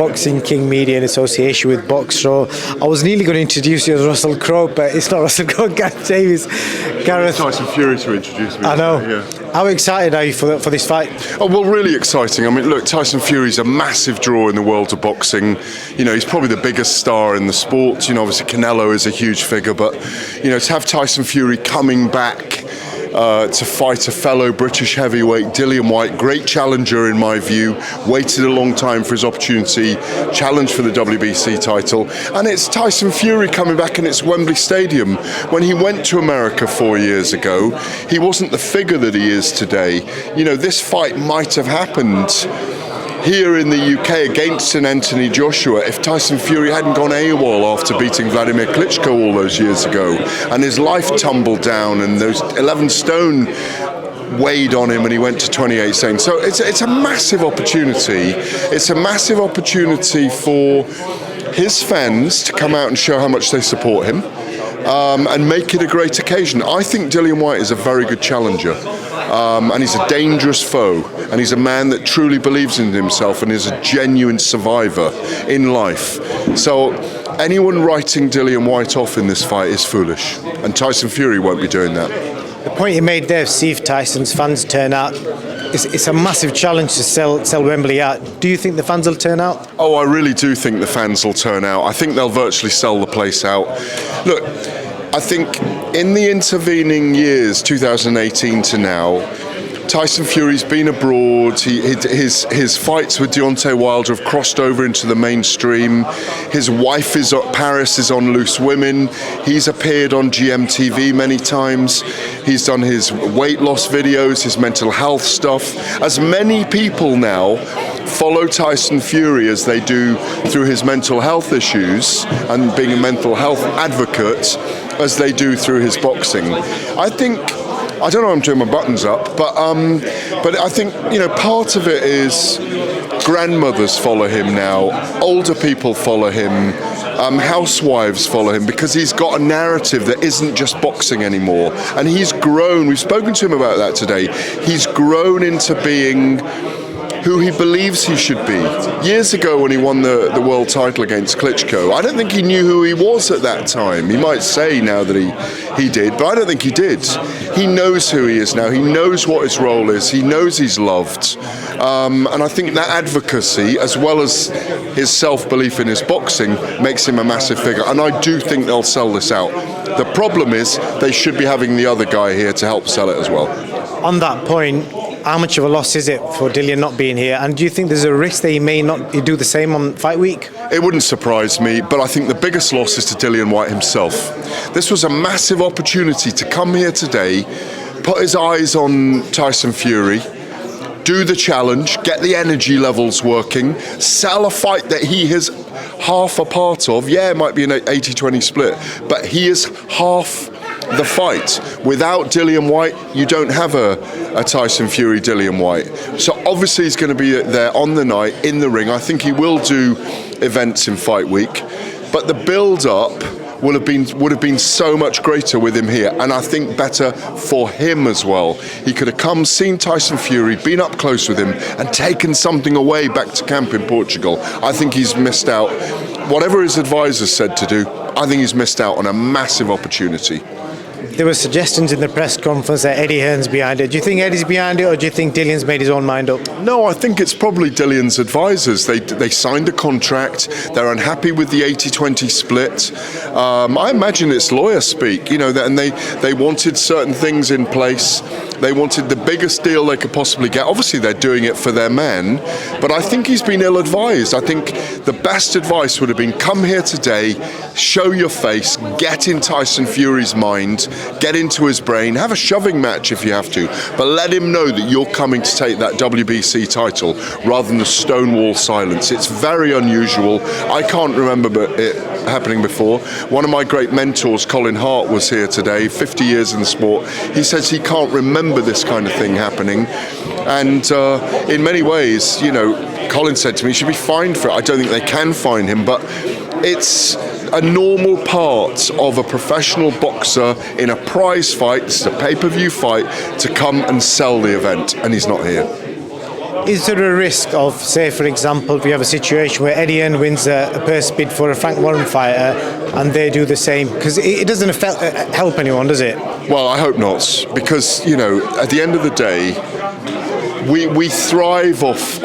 Boxing King Media in association with Box Show. I was nearly going to introduce you as Russell Crowe, but it's not Russell Crowe, Gareth Davies. Gareth. Tyson Fury to introduce me. I know. Yeah. How excited are you for this fight? Oh, well, really exciting. I mean, look, Tyson Fury's a massive draw in the world of boxing. You know, he's probably the biggest star in the sport. You know, obviously Canelo is a huge figure, but, you know, to have Tyson Fury coming back to fight a fellow British heavyweight, Dillian White, great challenger in my view, waited a long time for his opportunity, challenged for the WBC title, and it's Tyson Fury coming back, and it's Wembley Stadium. When he went to America 4 years ago, he wasn't the figure that he is today. You know, this fight might have happened here in the UK against an Anthony Joshua if Tyson Fury hadn't gone AWOL after beating Vladimir Klitschko all those years ago, and his life tumbled down, and those 11 stone weighed on him when he went to 28 stone. So it's a massive opportunity. It's a massive opportunity for his fans to come out and show how much they support him. And make it a great occasion. I think Dillian White is a very good challenger, and he's a dangerous foe, and he's a man that truly believes in himself and is a genuine survivor in life. So anyone writing Dillian White off in this fight is foolish, and Tyson Fury won't be doing that. The point you made there, see if Tyson's fans turn out. It's a massive challenge to sell Wembley out. Do you think the fans will turn out? Oh, I really do think the fans will turn out. I think they'll virtually sell the place out. Look, I think in the intervening years, 2018 to now, Tyson Fury's been abroad. His fights with Deontay Wilder have crossed over into the mainstream. His wife is at Paris, is on Loose Women. He's appeared on GMTV many times. He's done his weight loss videos, his mental health stuff. As many people now follow Tyson Fury as they do through his mental health issues and being a mental health advocate as they do through his boxing. I don't know, I'm doing my buttons up, but I think, you know, part of it is grandmothers follow him now, older people follow him, housewives follow him, because he's got a narrative that isn't just boxing anymore. And he's grown, we've spoken to him about that today, he's grown into being who he believes he should be. Years ago when he won the world title against Klitschko, I don't think he knew who he was at that time. He might say now that he did, but I don't think he did. He knows who he is now. He knows what his role is. He knows he's loved. And I think that advocacy, as well as his self-belief in his boxing, makes him a massive figure. And I do think they'll sell this out. The problem is they should be having the other guy here to help sell it as well. On that point, how much of a loss is it for Dillian not being here? And do you think there's a risk that he may not do the same on fight week? It wouldn't surprise me, but I think the biggest loss is to Dillian White himself. This was a massive opportunity to come here today, put his eyes on Tyson Fury, do the challenge, get the energy levels working, sell a fight that he is half a part of. Yeah, it might be an 80-20 split, but he is half the fight. Without Dillian White, you don't have a Tyson Fury Dillian White. So obviously he's going to be there on the night, in the ring. I think he will do events in fight week, but the build-up would have been so much greater with him here, and I think better for him as well. He could have come, seen Tyson Fury, been up close with him, and taken something away back to camp in Portugal. I think he's missed out. Whatever his advisors said to do, I think he's missed out on a massive opportunity. There were suggestions in the press conference that Eddie Hearn's behind it. Do you think Eddie's behind it, or do you think Dillian's made his own mind up? No, I think it's probably Dillian's advisors. They signed a contract. They're unhappy with the 80-20 split. I imagine it's lawyer speak, you know, and they wanted certain things in place. They wanted the biggest deal they could possibly get. Obviously, they're doing it for their man, but I think he's been ill-advised. I think the best advice would have been come here today, show your face, get in Tyson Fury's mind, get into his brain, have a shoving match if you have to, but let him know that you're coming to take that WBC title rather than the stonewall silence. It's very unusual. I can't remember it happening before. One of my great mentors, Colin Hart, was here today, 50 years in the sport. He says he can't remember this kind of thing happening. And in many ways, you know, Colin said to me, he should be fined for it. I don't think they can fine him, but it's a normal part of a professional boxer in a prize fight, this is a pay-per-view fight, to come and sell the event, and he's not here. Is there a risk of, say, for example, we have a situation where Eddie Hearn wins a purse bid for a Frank Warren fighter and they do the same? Because it doesn't help anyone, does it? Well, I hope not, because, you know, at the end of the day, we thrive off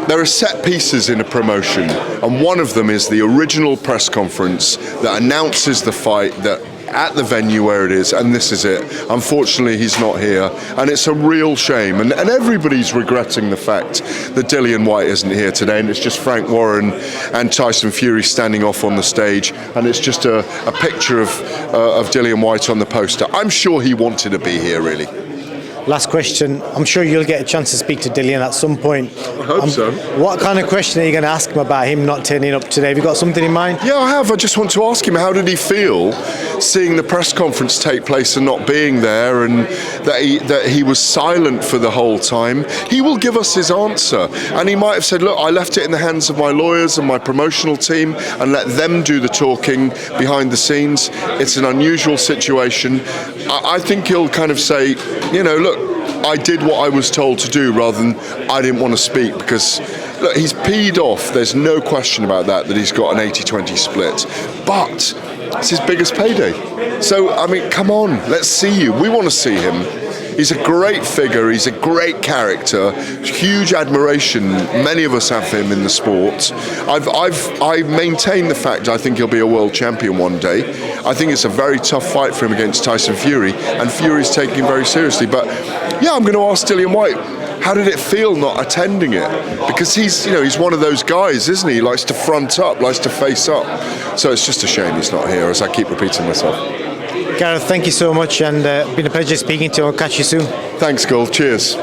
there are set pieces in a promotion, and one of them is the original press conference that announces the fight, that at the venue where it is, and this is it. Unfortunately, he's not here, and it's a real shame, and everybody's regretting the fact that Dillian White isn't here today, and it's just Frank Warren and Tyson Fury standing off on the stage, and it's just a picture of Dillian White on the poster. I'm sure he wanted to be here, really. Last question. I'm sure you'll get a chance to speak to Dillian at some point. I hope so. What kind of question are you going to ask him about him not turning up today? Have you got something in mind? Yeah, I have. I just want to ask him, how did he feel seeing the press conference take place and not being there, and that he was silent for the whole time? He will give us his answer, and he might have said, look, I left it in the hands of my lawyers and my promotional team and let them do the talking behind the scenes. It's an unusual situation. I think he'll kind of say, you know, look, I did what I was told to do rather than I didn't want to speak, because look, he's peed off. There's no question about that he's got an 80-20 split. But it's his biggest payday. So, I mean, come on, let's see you. We want to see him. He's a great figure, he's a great character, huge admiration. Many of us have him in the sport. I maintain the fact I think he'll be a world champion one day. I think it's a very tough fight for him against Tyson Fury, and Fury's taking him very seriously. But yeah, I'm going to ask Dillian White, how did it feel not attending it? Because he's one of those guys, isn't he? He likes to front up, likes to face up. So it's just a shame he's not here, as I keep repeating myself. Gareth, thank you so much, and been a pleasure speaking to you. I'll catch you soon. Thanks, Gul. Cheers.